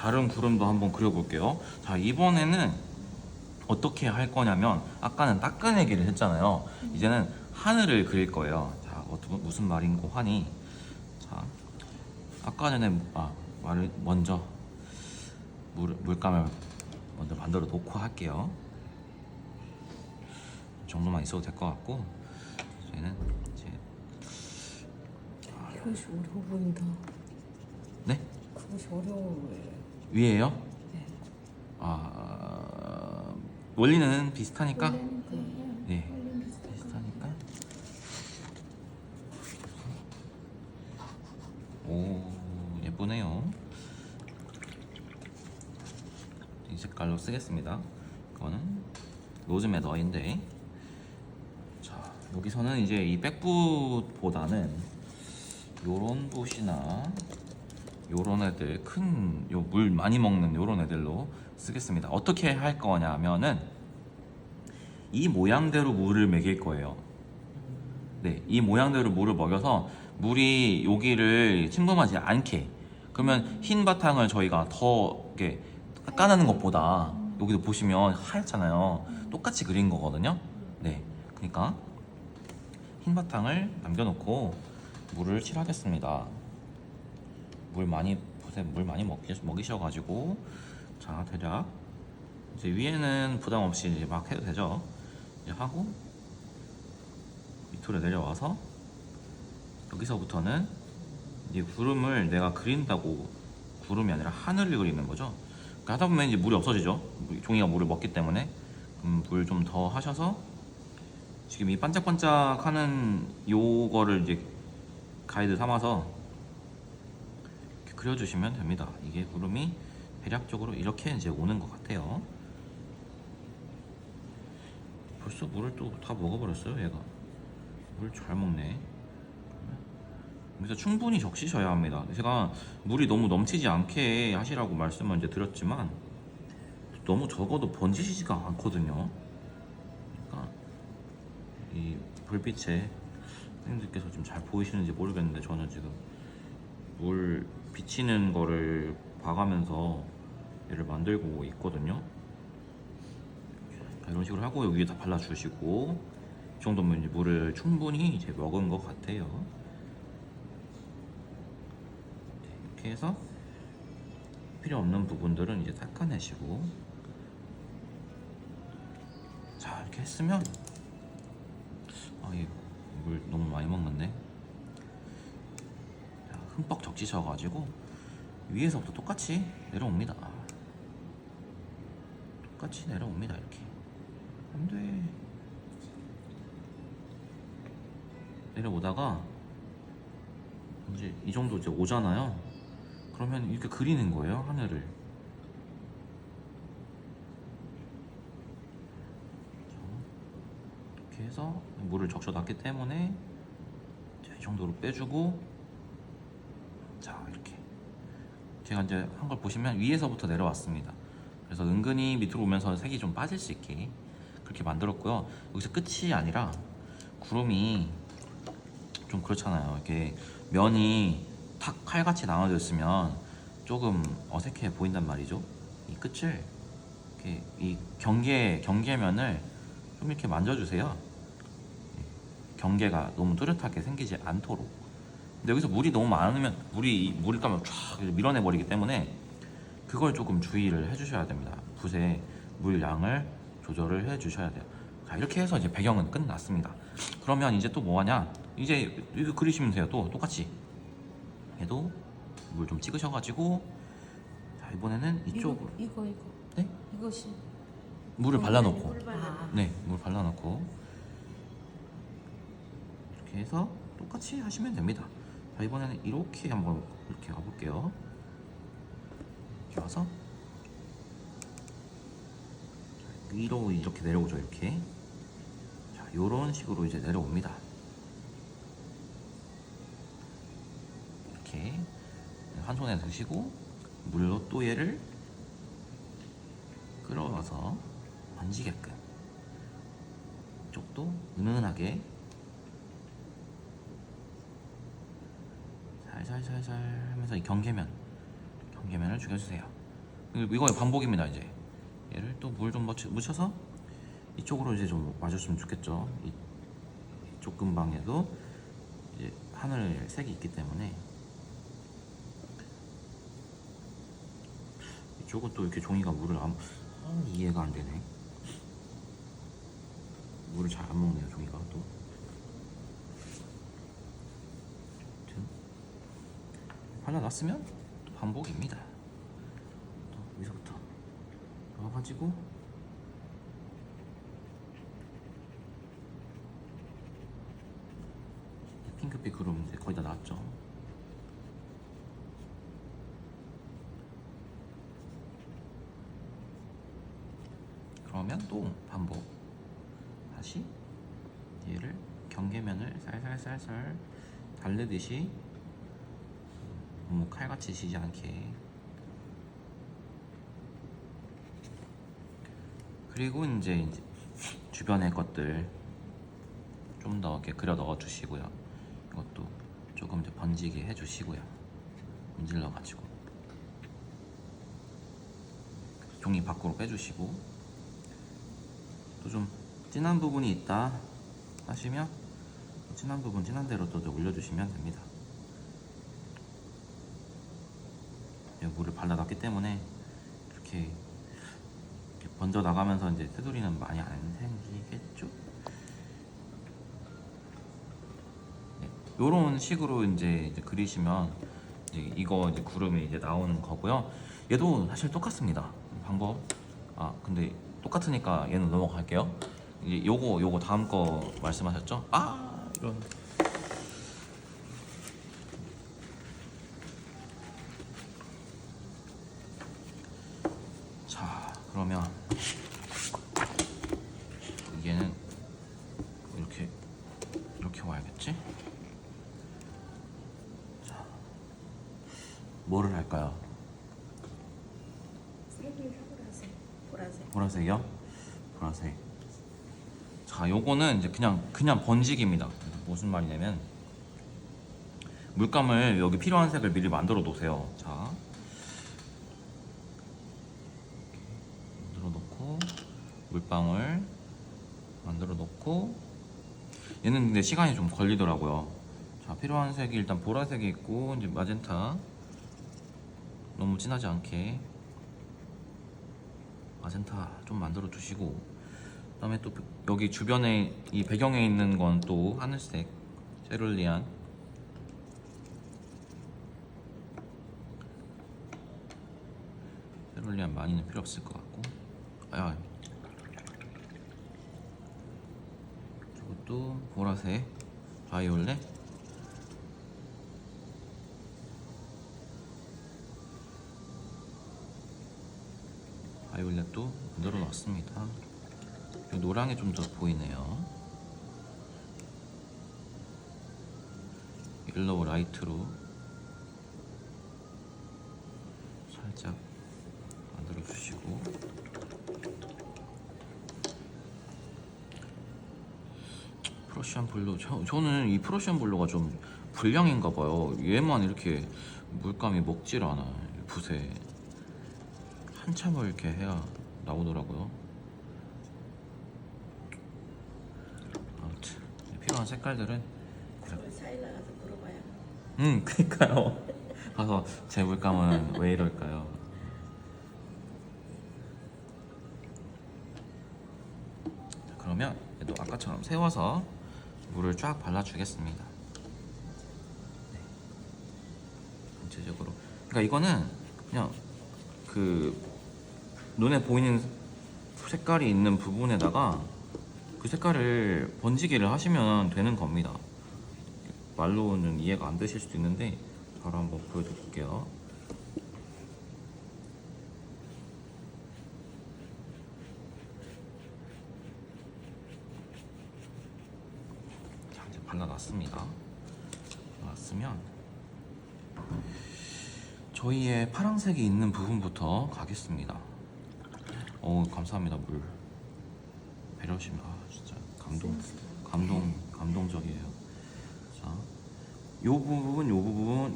다른 구름도 한번 그려볼게요. 자, 이번에는 어떻게 할 거냐면 아까는 따끈하기를 했잖아요. 이제는 하늘을 그릴 거예요. 자, 무슨 말인고 하니, 자, 아까 전에 말을 먼저 물감을 먼저 만들어 놓고 할게요. 이 정도만 있어도 될 것 같고, 저희는 이제 그것이 어려워 보인다. 네? 그것이 어려워 보여요. 위에요? 네. 원리는 비슷하니까. 원래는 네, 원래는 비슷하니까. 비슷하니까. 오, 예쁘네요. 이 색깔로 쓰겠습니다. 이거는 로즈메더인데, 자, 여기서는 이제 이 백붓보다는 요런 붓이나 요런 애들, 큰 요 물 많이 먹는 요런 애들로 쓰겠습니다. 어떻게 할 거냐면은 이 모양대로 물을 먹일 거예요. 네, 이 모양대로 물을 먹여서 물이 여기를 침범하지 않게. 그러면 흰 바탕을 저희가 더 이렇게 까는 것보다 여기도 보시면 하얗잖아요. 똑같이 그린 거거든요. 네, 그러니까 흰 바탕을 남겨놓고 물을 칠하겠습니다. 물 많이 먹이셔가지고, 자, 대략 이제 위에는 부담 없이 이제 막 해도 되죠. 이제 하고 밑으로 내려와서 여기서부터는 이제 구름을 내가 그린다고, 구름이 아니라 하늘을 그리는 거죠. 그러니까 하다 보면 이제 물이 없어지죠. 종이가 물을 먹기 때문에. 물 좀 더 하셔서 지금 이 반짝반짝하는 요거를 이제 가이드 삼아서 이렇게 그려주시면 됩니다. 이게 구름이 대략적으로 이렇게 이제 오는 것 같아요. 벌써 물을 또 다 먹어버렸어요, 얘가. 물 잘 먹네. 그래서 충분히 적시셔야 합니다. 제가 물이 너무 넘치지 않게 하시라고 말씀을 이제 드렸지만 너무 적어도 번지시지가 않거든요. 그러니까 이 불빛에 선생님들께서 좀 잘 보이시는지 모르겠는데, 저는 지금 물 비치는 거를 봐가면서 얘를 만들고 있거든요. 자, 이런 식으로 하고 여기에다 발라주시고, 이 정도면 이제 물을 충분히 이제 먹은 것 같아요. 이렇게 해서 필요 없는 부분들은 이제 닦아내시고, 자, 이렇게 했으면 물 너무 많이 먹는데, 자, 흠뻑 적시셔가지고 위에서부터 똑같이 내려옵니다. 똑같이 내려옵니다. 이렇게. 안돼. 내려오다가 이제 이 정도 이제 오잖아요. 그러면 이렇게 그리는 거예요, 하늘을. 이렇게 해서 물을 적셔놨기 때문에 이 정도로 빼주고, 자, 이렇게 제가 이제 한 걸 보시면 위에서부터 내려왔습니다. 그래서 은근히 밑으로 오면서 색이 좀 빠질 수 있게 그렇게 만들었고요. 여기서 끝이 아니라 구름이 좀 그렇잖아요. 이렇게 면이 탁 칼같이 나눠져 있으면 조금 어색해 보인단 말이죠. 이 끝을 이렇게 이 경계면을 좀 이렇게 만져주세요. 경계가 너무 뚜렷하게 생기지 않도록. 근데 여기서 물이 너무 많으면 물감을 쫙 밀어내 버리기 때문에 그걸 조금 주의를 해주셔야 됩니다. 붓의 물 양을 조절을 해주셔야 돼요. 자, 이렇게 해서 이제 배경은 끝났습니다. 그러면 이제 또 뭐하냐? 이제 이거 그리시면 돼요. 또 똑같이 얘도 물 좀 찍으셔가지고, 자, 이번에는 이쪽으로. 이거 네? 이것이 물을 발라놓고. 아, 네, 물 발라놓고 이렇게 해서 똑같이 하시면 됩니다. 자, 이번에는 이렇게 한번 이렇게 가볼게요. 이렇게 와서 위로 이렇게 내려오죠. 이렇게. 자, 요런 식으로 이제 내려옵니다. 이렇게 한 손에 드시고 물로 또 얘를 끌어와서 만지게끔, 이쪽도 은은하게 살살살살 하면서 이 경계면을 죽여주세요. 이거의 반복입니다. 이제 얘를 또 물 좀 묻혀서 이쪽으로 이제 좀 와줬으면 좋겠죠. 이쪽 근방에도 이제 하늘색이 있기 때문에 이쪽은 또 이렇게 종이가 물을 안 이해가 안 되네. 물을 잘 안 먹네요, 종이가 또. 아무튼 발라놨으면 또 반복입니다. 또 여기서부터 넣어가지고 핑크빛 그럼 이제 거의 다 나왔죠. 그러면 또 반복. 다시 얘를 경계면을 살살살살 달래듯이 너무 칼같이 지지 않게. 그리고 이제 주변의 것들 좀 더 이렇게 그려 넣어 주시고요. 이것도 조금 이제 번지게 해 주시고요. 문질러 가지고 종이 밖으로 빼주시고, 또 좀 진한 부분이 있다 하시면 진한 부분 진한 대로 또 올려주시면 됩니다. 물을 발라놨기 때문에 이렇게 번져 나가면서 이제 테두리는 많이 안 생기겠죠? 네, 요런 식으로 이제 그리시면 이거 이제 구름이 이제 나오는 거고요. 얘도 사실 똑같습니다. 방법. 근데 똑같으니까 얘는 넘어갈게요. 이제 요거 다음 거 말씀하셨죠? 이런. 자, 그러면 얘는 이렇게 와야겠지? 자, 뭐를 할까요? 보라색이요? 보라색. 자, 요거는 이제 그냥 번지기입니다. 무슨 말이냐면 물감을 여기 필요한 색을 미리 만들어 놓으세요. 자, 만들어 놓고 물방울 만들어 놓고, 얘는 근데 시간이 좀 걸리더라고요. 자, 필요한 색이 일단 보라색이 있고, 이제 마젠타 너무 진하지 않게 마젠타 좀 만들어 주시고, 그 다음에 또 여기 주변에 이 배경에 있는 건 또 하늘색 세룰리안 많이는 필요 없을 것 같고, 저것도 보라색 바이올렛, 바이올렛도 만들어 놨습니다. 노랑이 좀 더 보이네요. 옐로우 라이트로 살짝 만들어 주시고, 프러시안 블루, 저는 이 프러시안 블루가 좀 불량인가 봐요. 얘만 이렇게 물감이 먹질 않아. 붓에 한참을 이렇게 해야 나오더라고요. 아무튼 필요한 색깔들은 사이다 가서 물어봐요. 그니까요. 가서 제 물감은 왜 이럴까요? 자, 그러면 얘도 아까처럼 세워서 물을 쫙 발라주겠습니다. 네. 전체적으로. 그러니까 이거는 그냥 눈에 보이는 색깔이 있는 부분에다가 그 색깔을 번지기를 하시면 되는 겁니다. 말로는 이해가 안 되실 수도 있는데 바로 한번 보여드릴게요. 자, 이제 발라놨습니다. 발라놨으면 저희의 파란색이 있는 부분부터 가겠습니다. 감사합니다. 물 배려심. 진짜 감동적이에요. 자, 요 부분,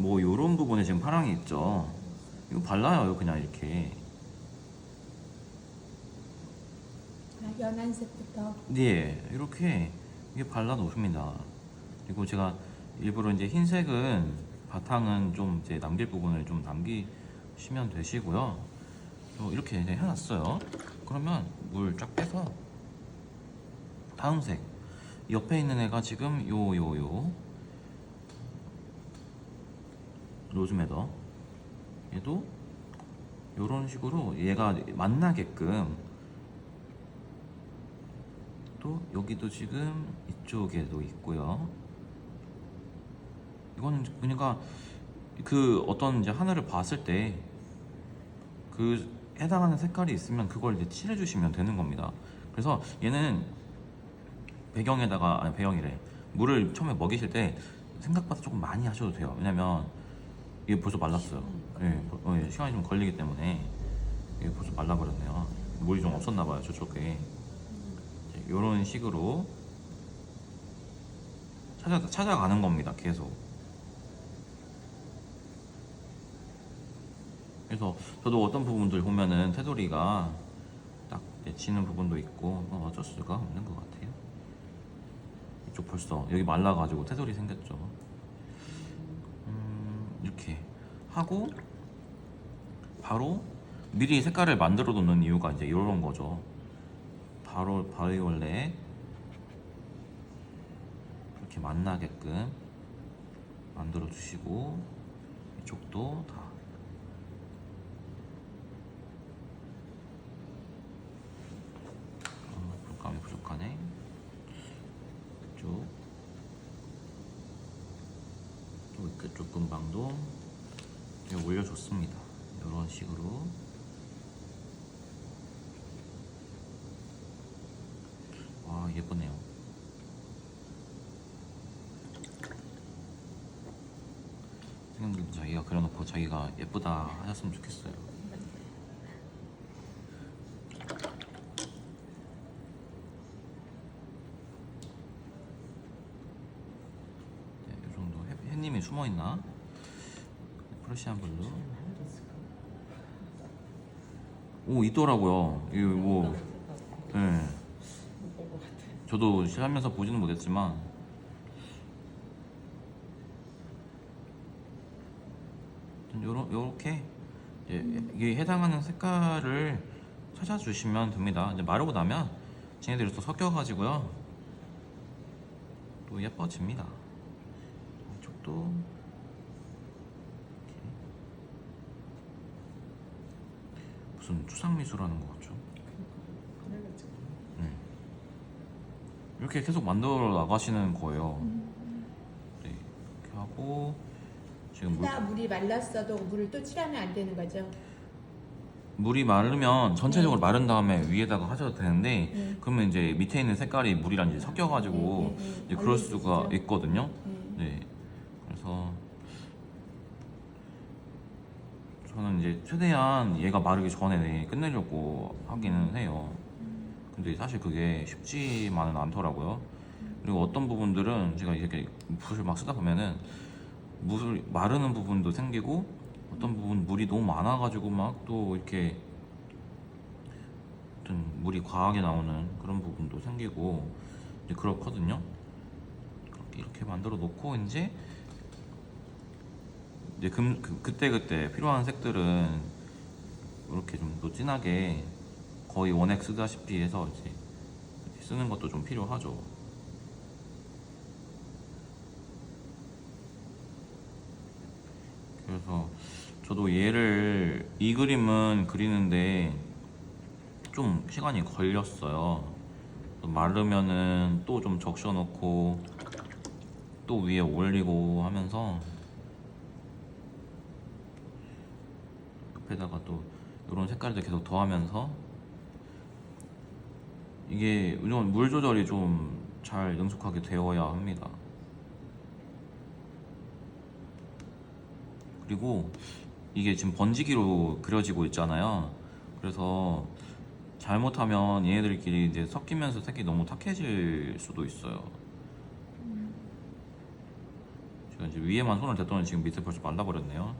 뭐 요런 부분에 지금 파랑이 있죠. 이거 발라요, 그냥 이렇게. 연한 색부터. 네, 이렇게 이게 발라 놓습니다. 그리고 제가 일부러 이제 흰색은 바탕은 좀 이제 남길 부분을 좀 남기시면 되시고요. 이렇게 이제 해놨어요. 그러면 물 쫙 빼서 다음 색 옆에 있는 애가 지금 요 로즈메더, 얘도 요런 식으로 얘가 만나게끔, 또 여기도 지금 이쪽에도 있고요. 이거는 그러니까 그 어떤 이제 하늘을 봤을 때 그 해당하는 색깔이 있으면 그걸 이제 칠해 주시면 되는 겁니다. 그래서 얘는 배경에다가, 아니 배경이래, 물을 처음에 먹이실 때 생각보다 조금 많이 하셔도 돼요. 왜냐면 이게 벌써 말랐어요. 예, 시간이 좀 걸리기 때문에 이게 벌써 말라버렸네요. 물이 좀 없었나봐요, 저쪽에. 이런 식으로 찾아가는 겁니다, 계속. 그래서 저도 어떤 부분들 보면은 테두리가 딱 지는 부분도 있고, 어쩔 수가 없는 것 같아요. 이쪽 벌써 여기 말라가지고 테두리 생겼죠. 이렇게 하고 바로 미리 색깔을 만들어 놓는 이유가 이제 이런 거죠. 바로 바이올렛 이렇게 만나게끔 만들어 주시고, 이쪽도 다 불감이 부족하네. 이쪽 또 그쪽 금방도 올려줬습니다. 이런 식으로. 와, 예쁘네요. 선생님들도 자기가 그려놓고 자기가 예쁘다 하셨으면 좋겠어요. 네, 이 정도. 햇님이 숨어있나? 프레시안 블루. 오, 있더라고요. 이거 뭐, 네. 저도 하면서 보지는 못했지만, 요렇게 이게 해당하는 색깔을 찾아주시면 됩니다. 이제 마르고 나면 쟤네들이 또 섞여가지고요, 또 예뻐집니다. 이쪽도 이렇게. 무슨 추상미술하는 것 같죠? 이렇게 계속 만들어 나가시는 거예요. 네, 이렇게 하고 지금 다 물이 말랐어도 물을 또 칠하면 안 되는 거죠? 물이 마르면 전체적으로 마른 다음에 위에다가 하셔도 되는데, 그러면 이제 밑에 있는 색깔이 물이랑 이제 섞여가지고 이제 그럴 수가 있거든요. 네, 그래서 저는 이제 최대한 얘가 마르기 전에 끝내려고 하기는 해요. 근데 사실 그게 쉽지만은 않더라고요. 그리고 어떤 부분들은 제가 이렇게 붓을 막 쓰다 보면은 물 마르는 부분도 생기고, 어떤 부분 물이 너무 많아가지고 막 또 이렇게 어떤 물이 과하게 나오는 그런 부분도 생기고 이제 그렇거든요. 이렇게 만들어 놓고 이제 그때 필요한 색들은 이렇게 좀 더 진하게 거의 원액 쓰다시피 해서 이제 이렇게 쓰는 것도 좀 필요하죠. 그래서 저도 얘를, 이 그림은 그리는데 좀 시간이 걸렸어요. 마르면은 또 좀 적셔놓고 또 위에 올리고 하면서, 옆에다가 또 이런 색깔들 계속 더하면서, 이게 물 조절이 좀 잘 능숙하게 되어야 합니다. 그리고 이게 지금 번지기로 그려지고 있잖아요. 그래서 잘못하면 얘네들끼리 이제 섞이면서 색이 너무 탁해질 수도 있어요. 제가 이제 위에만 손을 댔더니 지금 밑에 벌써 말라버렸네요.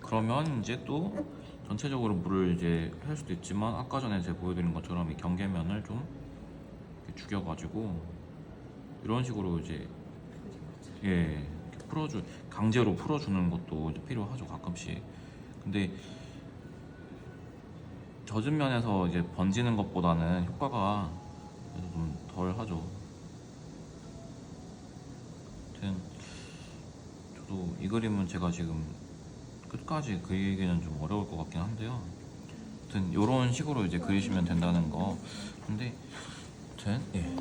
그러면 이제 또 전체적으로 물을 이제 할 수도 있지만 아까 전에 제가 보여드린 것처럼 이 경계면을 좀 이렇게 죽여가지고 이런 식으로 이제 예 이렇게 강제로 풀어주는 것도 이제 필요하죠 가끔씩. 근데 젖은 면에서 이제 번지는 것보다는 효과가 그래도 좀 덜하죠. 아무튼 저도 이 그림은 제가 지금 끝까지 그리기는 좀 어려울 것 같긴 한데요. 아무튼 이런 식으로 이제 그리시면 된다는 거. 근데 아무튼 예.